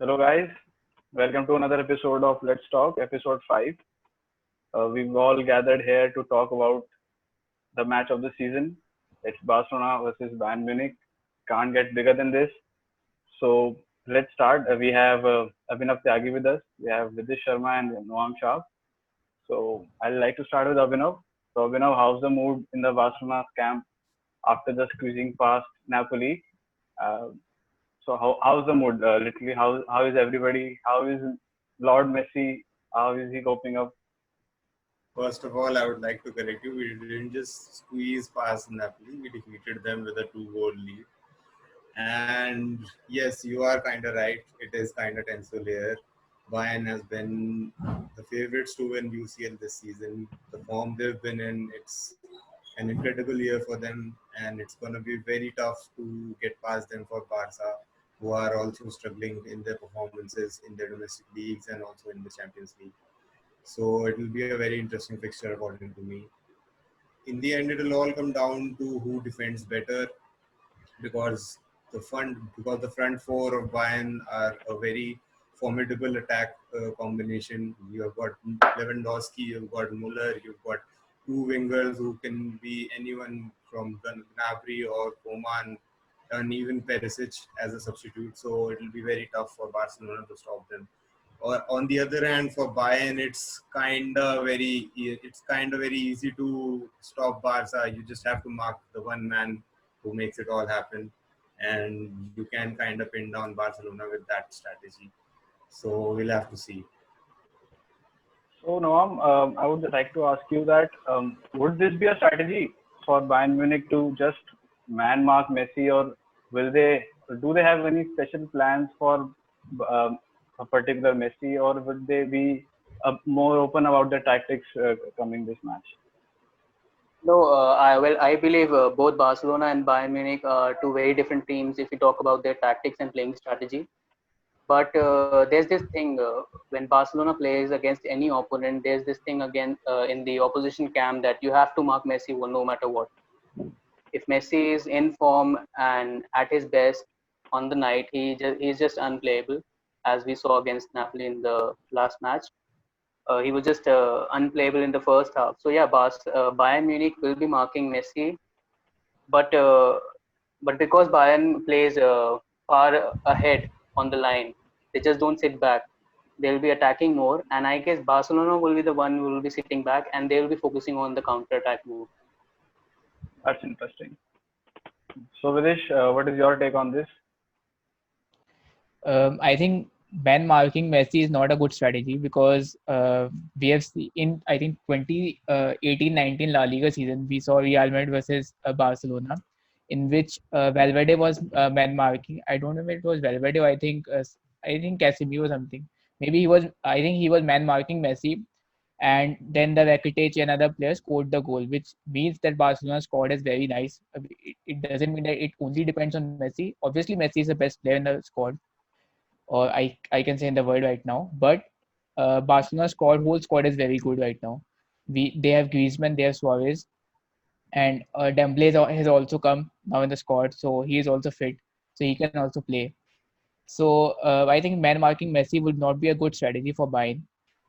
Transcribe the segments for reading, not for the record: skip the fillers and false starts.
Hello, guys. Welcome to another episode of Let's Talk, episode 5. We've all gathered here to talk about the match of the season. It's Barcelona versus Bayern Munich. Can't get bigger than this. So let's start. We have Abhinav Tyagi with us. We have Vidish Sharma and Noam Shah. So I'd like to start with Abhinav. So Abhinav, how's the mood in the Barcelona camp after just squeezing past Napoli? Uh, how's the mood? Literally, how is everybody? How is Lord Messi? How is he coping up? First of all, I would like to correct you. We didn't just squeeze past Napoli. We defeated them with a two-goal lead. And yes, you are kind of right. It is kind of tense here. Bayern has been the favorites to win UCL this season. The form they've been in, it's an incredible year for them, and it's going to be very tough to get past them for Barca, who are also struggling in their performances in their domestic leagues and also in the Champions League. So it will be a very interesting fixture according to me. In the end, it will all come down to who defends better because the front four of Bayern are a very formidable attack combination. You have got Lewandowski, you've got Muller, you've got two wingers who can be anyone from Gnabry or Coman, and even Perisic as a substitute. So it will be very tough for Barcelona to stop them. Or on the other hand, for Bayern, it's kind of very easy to stop Barca. You just have to mark the one man who makes it all happen, and you can kind of pin down Barcelona with that strategy. So we'll have to see. So Noam, I would like to ask you that would this be a strategy for Bayern Munich to just man mark Messi, or will they do they have any special plans for a particular Messi, or would they be more open about the tactics coming this match? No, I believe both Barcelona and Bayern Munich are two very different teams if we talk about their tactics and playing strategy. But there's this thing when Barcelona plays against any opponent, there's this thing again in the opposition camp that you have to mark Messi no matter what. If Messi is in form and at his best on the night, he's just unplayable, as we saw against Napoli in the last match. He was just unplayable in the first half. So yeah, Bayern Munich will be marking Messi, but uh, but because Bayern plays far ahead on the line, they just don't sit back. They'll be attacking more, and I guess Barcelona will be the one who will be sitting back, and they will be focusing on the counter attack move. That's interesting. So Vidish, what is your take on this? I think ban marking Messi is not a good strategy because we have seen in I think 2018-19 La Liga season we saw Real Madrid versus Barcelona, in which Valverde was man marking. I don't know if it was Valverde. Or I think Casemiro or something. Maybe he was. I think he was man marking Messi, and then the Rakitic and other players scored the goal, which means that Barcelona's squad is very nice. It doesn't mean that it only depends on Messi. Obviously, Messi is the best player in the squad, or I can say in the world right now. But Barcelona's whole squad is very good right now. They have Griezmann, they have Suarez, and Dembele has also come now in the squad, so he is also fit, so he can also play. So I think man marking Messi would not be a good strategy for Bayern.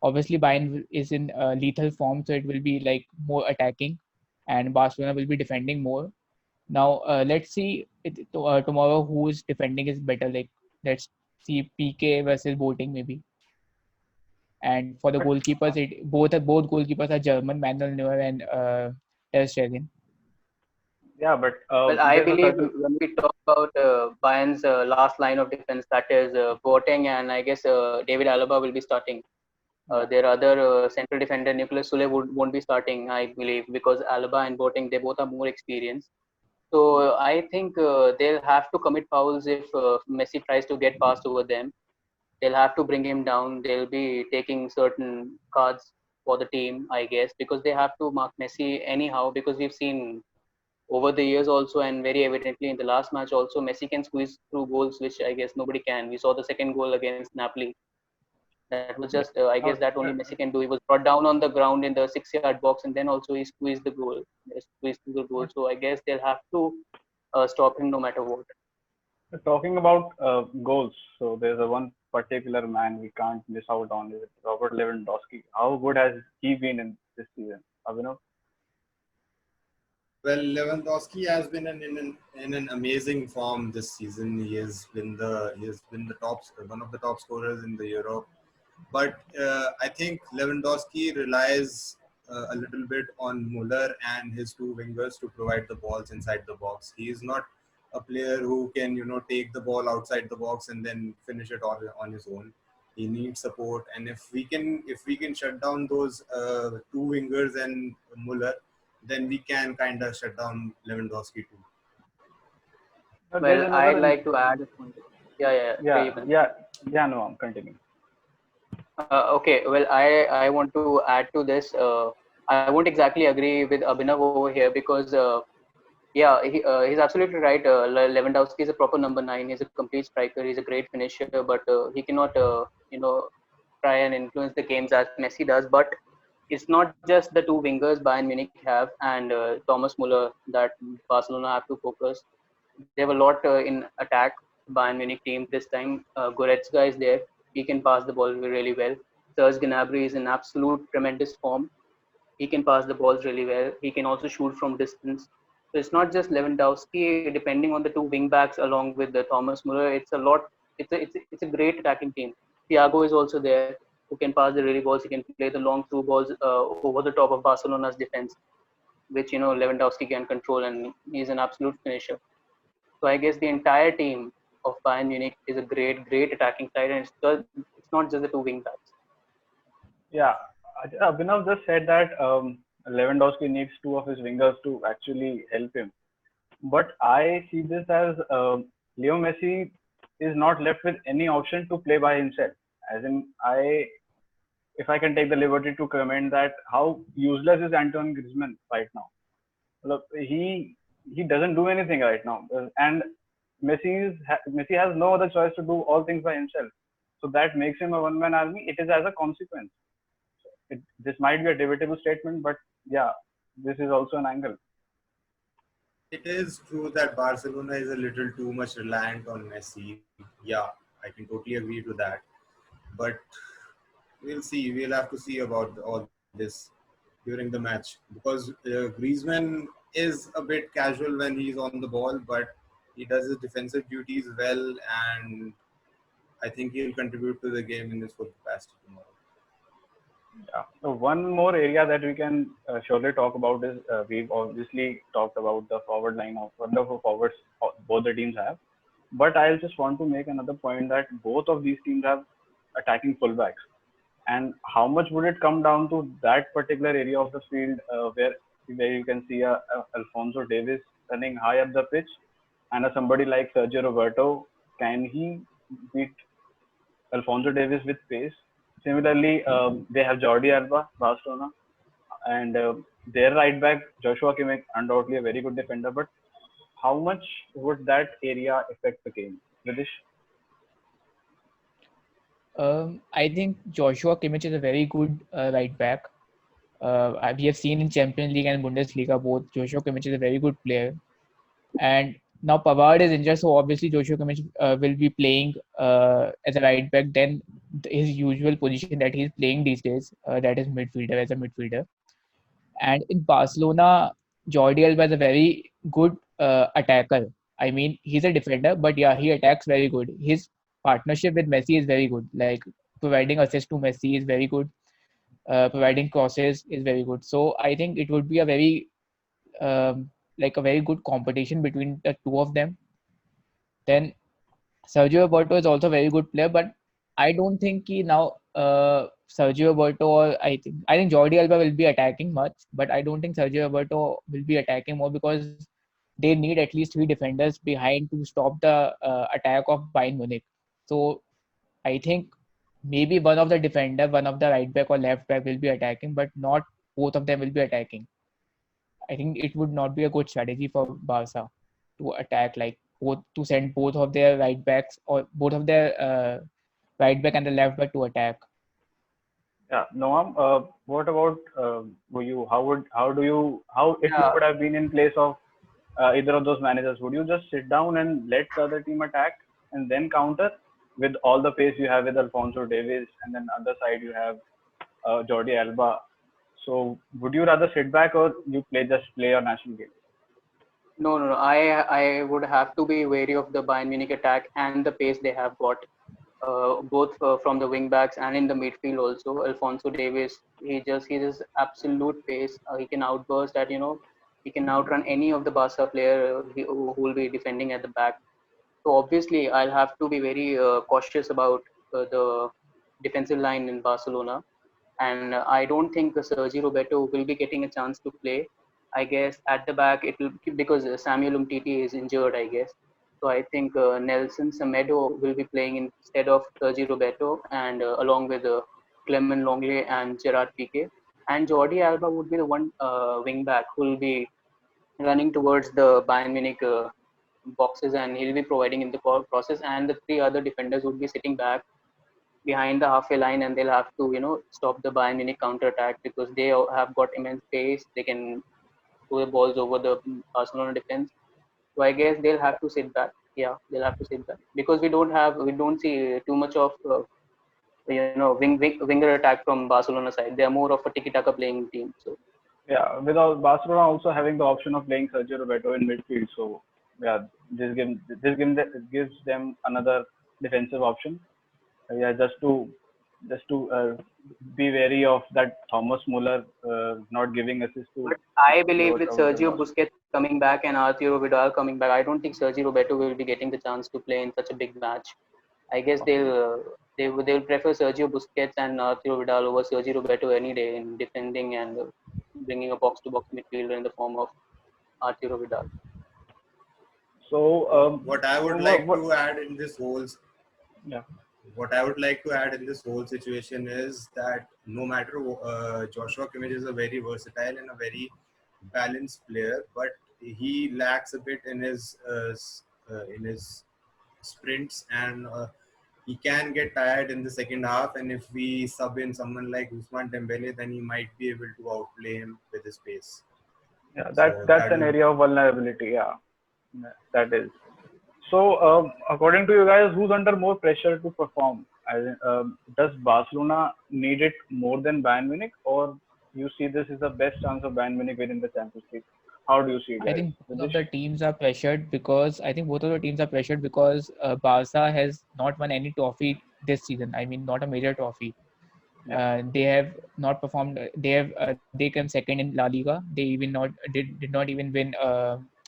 Obviously, Bayern is in lethal form, so it will be like more attacking, and Barcelona will be defending more. Now, let's see tomorrow who is defending is better. Like, let's see PK versus Boating maybe. And for the But goalkeepers, both goalkeepers are German, Manuel Neuer and Ter Stegen. yeah, but Well, I there's a believe certain when we talk about Bayern's last line of defense, that is Boateng, and I guess David Alaba will be starting. yeah. Their other central defender, Nicolas Sule, won't be starting, I believe, because Alaba and Boateng, they both are more experienced. So I think they'll have to commit fouls if Messi tries to get past over them. They'll have to bring him down. They'll be taking certain cards for the team, I guess, because they have to mark Messi anyhow. Because we've seen over the years also, and very evidently in the last match also, Messi can squeeze through goals, which I guess nobody can. We saw the second goal against Napoli. That was just, I guess, that only Messi can do. He was brought down on the ground in the 6-yard box, and then also he squeezed the goal, squeezed through the goal. So I guess they'll have to stop him no matter what. Talking about goals, so there's a one particular man we can't miss out on is Robert Lewandowski. How good has he been in this season? Abhinav? Well, Lewandowski has been in an amazing form this season. He has been the top one of the top scorers in the Europe. But I think Lewandowski relies a little bit on Muller and his two wingers to provide the balls inside the box. He is not a player who can take the ball outside the box and then finish it all on his own. He needs support, and if we can shut down those two wingers and Muller, then we can kind of shut down Lewandowski too. But there's Well, I'd another. like to add a point. Yeah. Yeah, Even. yeah. No, I'm continuing. Okay, well, I want to add to this. I won't exactly agree with Abhinav over here because, he's absolutely right. Lewandowski is a proper number 9. He's a complete striker. He's a great finisher, but he cannot, try and influence the games as Messi does. But it's not just the two wingers Bayern Munich have and Thomas Muller that Barcelona have to focus. They have a lot in attack. Bayern Munich team this time. Goretzka is there. He can pass the ball really well. Serge Gnabry is in absolute tremendous form. He can pass the balls really well. He can also shoot from distance. So it's not just Lewandowski. Depending on the two wing backs along with the Thomas Muller, it's a lot. It's a great attacking team. Thiago is also there who can pass the really balls. He can play the long through balls over the top of Barcelona's defense, which Lewandowski can control, and he's an absolute finisher. So I guess the entire team of Bayern Munich is a great attacking side, and it's not just the two wing backs. Yeah, Abhinav just said that Lewandowski needs two of his wingers to actually help him. But I see this as Leo Messi is not left with any option to play by himself. As in, if I can take the liberty to comment that how useless is Antoine Griezmann right now. Look, he doesn't do anything right now, and Messi has no other choice to do all things by himself. So that makes him a one-man army. It is as a consequence. This might be a debatable statement, but yeah, this is also an angle. It is true that Barcelona is a little too much reliant on Messi. Yeah, I can totally agree to that. But we'll see. We'll have to see about all this during the match because Griezmann is a bit casual when he's on the ball, but he does his defensive duties well, and I think he'll contribute to the game in his full capacity tomorrow. Yeah. So one more area that we can surely talk about is we've obviously talked about the forward line of wonderful forwards both the teams have, but I just want to make another point that both of these teams have attacking fullbacks, and how much would it come down to that particular area of the field where you can see Alphonso Davies running high up the pitch, and somebody like Sergio Roberto, can he beat Alphonso Davies with pace? Similarly, they have Jordi Alba, Barcelona, and their right back Joshua Kimmich, undoubtedly a very good defender. But how much would that area affect the game, Vidish? I think Joshua Kimmich is a very good right back. We have seen in Champions League and Bundesliga both. Joshua Kimmich is a very good player, and now Pavard is injured, so obviously Joshua Kimmich will be playing as a right back. Then his usual position that he's playing these days, that is midfielder, as a midfielder. And in Barcelona, Jordi Alba is a very good attacker. I mean, he's a defender, but yeah, he attacks very good. His partnership with Messi is very good. Like providing assists to Messi is very good. Providing crosses is very good. So I think it would be a very like a very good competition between the two of them. Then Sergio Roberto is also a very good player, but I don't think he now Sergio Roberto or I think Jordi Alba will be attacking much, but I don't think Sergio Roberto will be attacking more because they need at least 3 defenders behind to stop the attack of Bayern Munich. So I think maybe one of the defender, one of the right back or left back will be attacking, but not both of them will be attacking. I think it would not be a good strategy for Barca to attack like both to send both of their right backs or both of their right back and the left back to attack. Yeah, Noam, what about you? How if you Yeah. would have been in place of either of those managers, would you just sit down and let the other team attack and then counter, with all the pace you have with Alphonso Davies, and then other side you have Jordi Alba. So would you rather sit back or you play your national game? No. I would have to be wary of the Bayern Munich attack and the pace they have got, both from the wing backs and in the midfield also. Alfonso Davis, he just absolute pace. He can outburst at, he can outrun any of the Barca player who will be defending at the back. So obviously, I'll have to be very cautious about the defensive line in Barcelona, and I don't think Sergio Roberto will be getting a chance to play. I guess at the back it will, because Samuel Umtiti is injured, I guess. So I think Nelson Semedo will be playing instead of Sergio Roberto, and along with Clement Longley and Gerard Piqué. And Jordi Alba would be the one wing back who will be running towards the Bayern Munich boxes, and he'll be providing in the process. And the three other defenders would be sitting back behind the halfway line, and they'll have to stop the Bayern Munich counter attack, because they have got immense pace. They can throw the balls over the Barcelona defense. So I guess they'll have to sit back. Yeah, they'll have to sit back, because we don't see too much of winger attack from Barcelona side. They are more of a tiki taka playing team. So Yeah, without Barcelona also having the option of playing Sergio Roberto in midfield. So yeah, gives them another defensive option. Yeah, just to be wary of that Thomas Muller not giving assist to but I believe with over Sergio the Busquets coming back and Arturo Vidal coming back, I don't think Sergio Roberto will be getting the chance to play in such a big match. I guess they'll prefer Sergio Busquets and Arturo Vidal over Sergio Roberto any day in defending and bringing a box-to-box midfielder in the form of Arturo Vidal. So What I would like to add in this whole yeah. what I would like to add in this whole situation is that no matter Joshua Kimmich is a very versatile and a very balanced player, but he lacks a bit in his sprints, and he can get tired in the second half. And if we sub in someone like Ousmane Dembele, then he might be able to outplay him with his pace. Yeah, So that's that an would area of vulnerability. Yeah, that is. So, according to you guys, who's under more pressure to perform? Does Barcelona need it more than Bayern Munich, or you see this is the best chance of Bayern Munich winning the Champions League? How do you see it, I guys? think both of Radish? the teams are pressured because Barca has not won any trophy this season. I mean, not a major trophy. Yeah, They have not performed. They came second in La Liga. They even not did not even win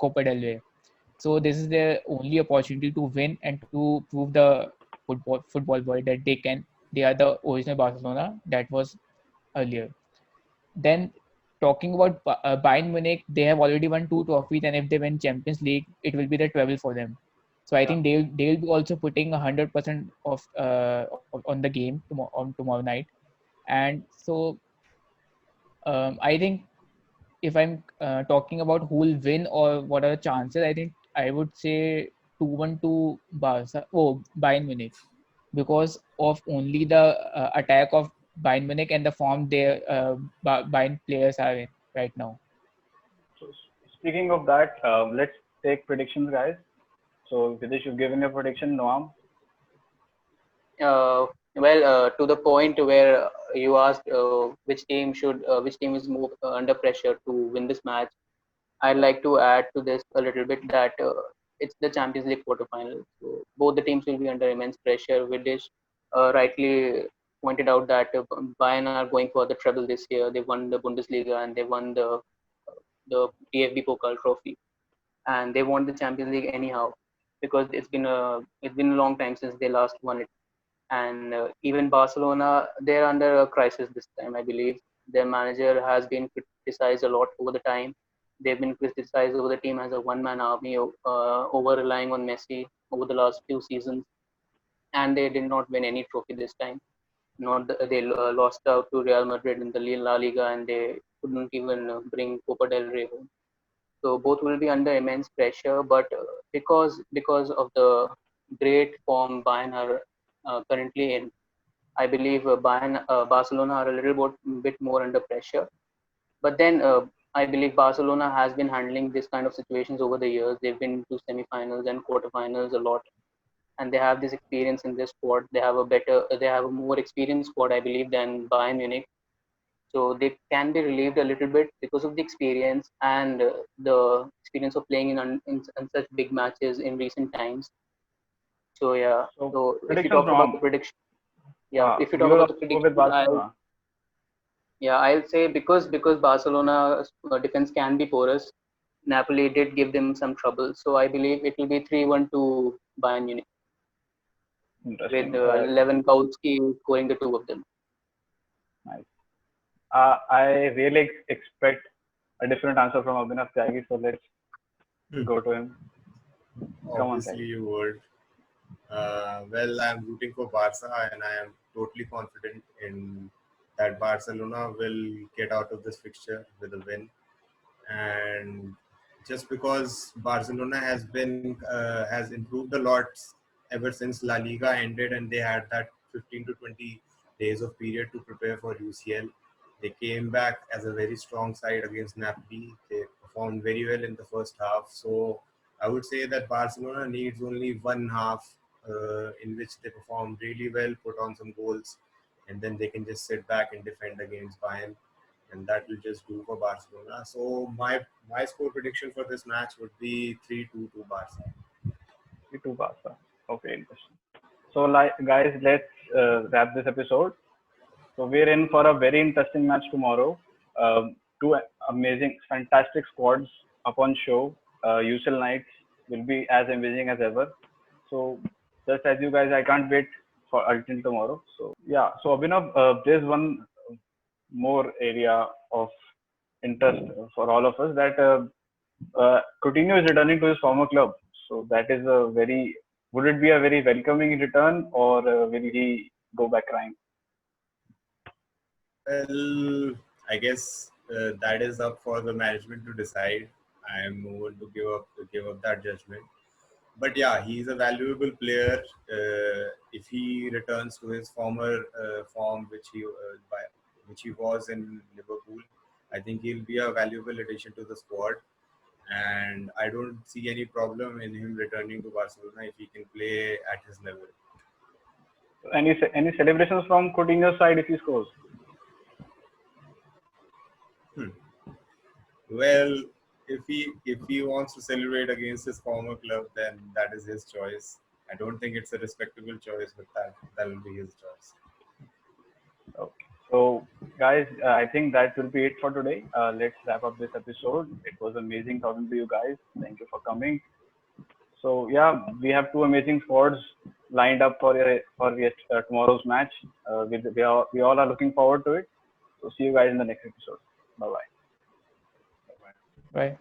Copa del Rey. So this is their only opportunity to win and to prove the football world that they are the original Barcelona that was earlier. Then talking about Bayern Munich, they have already won two trophies, and if they win Champions League, it will be the treble for them. So I yeah. think they'll be also putting 100% of on the game tomorrow night. And so I think if I'm talking about who will win or what are the chances, I think I would say 2-1 to Bayern Munich, because of only the attack of Bayern Munich and the form their Bayern players are in right now. So, speaking of that, let's take predictions, guys. So, Videsh, you've given your prediction. Noam, To the point where you asked which team is more under pressure to win this match, I'd like to add to this a little bit that it's the Champions League quarterfinals. So both the teams will be under immense pressure. Vidish rightly pointed out that Bayern are going for the treble this year. They won the Bundesliga and they won the DFB Pokal trophy, and they won the Champions League anyhow, because it's been a long time since they last won it. And even Barcelona, they're under a crisis this time, I believe. Their manager has been criticized a lot over the time. They've been criticized over the team as a one-man army, over relying on Messi over the last few seasons, and they did not win any trophy this time. They lost out to Real Madrid in the La Liga, and they couldn't even bring Copa del Rey home. So both will be under immense pressure, but because of the great form Bayern are currently in, I believe Barcelona are a little bit more under pressure. But then I believe Barcelona has been handling this kind of situations over the years. They've been to semifinals and quarterfinals a lot, and they have this experience in their squad. They have a more experienced squad, I believe, than Bayern Munich. So they can be relieved a little bit because of the experience and the experience of playing in such big matches in recent times. So yeah. So So if you predictions talk about the from prediction, yeah, if you you talk will about the also go with prediction, Barcelona. I'll say because Barcelona's defense can be porous, Napoli did give them some trouble. So I believe it will be 3-1 to Bayern Munich with Interesting. Lewandowski scoring the two of them. Nice. I really expect a different answer from Abhinav Tyagi, so let's go to him. Come on, Obviously, Tyagi. you would. Well, I'm rooting for Barca, and I am totally confident in that Barcelona will get out of this fixture with a win. And just because Barcelona has improved a lot ever since La Liga ended, and they had that 15 to 20 days of period to prepare for UCL. They came back as a very strong side against Napoli. They performed very well in the first half. So I would say that Barcelona needs only one half in which they perform really well, put on some goals, and then they can just sit back and defend against Bayern, and that will just do for Barcelona. So my score prediction for this match would be 3-2 to Barca. 3-2 Barca. Okay, interesting. So, like, guys, let's wrap this episode. So we're in for a very interesting match tomorrow. Two amazing, fantastic squads up on show. UCL nights will be as amazing as ever. So just as you guys, I can't wait for until tomorrow. So yeah. So Abhinav, there's one more area of interest for all of us that Coutinho is returning to his former club. So that is a very. Would it be a very welcoming return, or will he go back crying? Well, I guess that is up for the management to decide. I am no one to give up that judgment. But yeah, he's a valuable player. If he returns to his former form, which he was in Liverpool, I think he'll be a valuable addition to the squad. And I don't see any problem in him returning to Barcelona if he can play at his level. Any celebrations from Coutinho's side if he scores? Well, if he wants to celebrate against his former club, then that is his choice. I don't think it's a respectable choice, but that will be his choice. Okay. So, guys, I think that will be it for today. Let's wrap up this episode. It was amazing talking to you guys. Thank you for coming. So, yeah, we have two amazing squads lined up for tomorrow's match. We all are looking forward to it. So, see you guys in the next episode. Bye bye. Bye.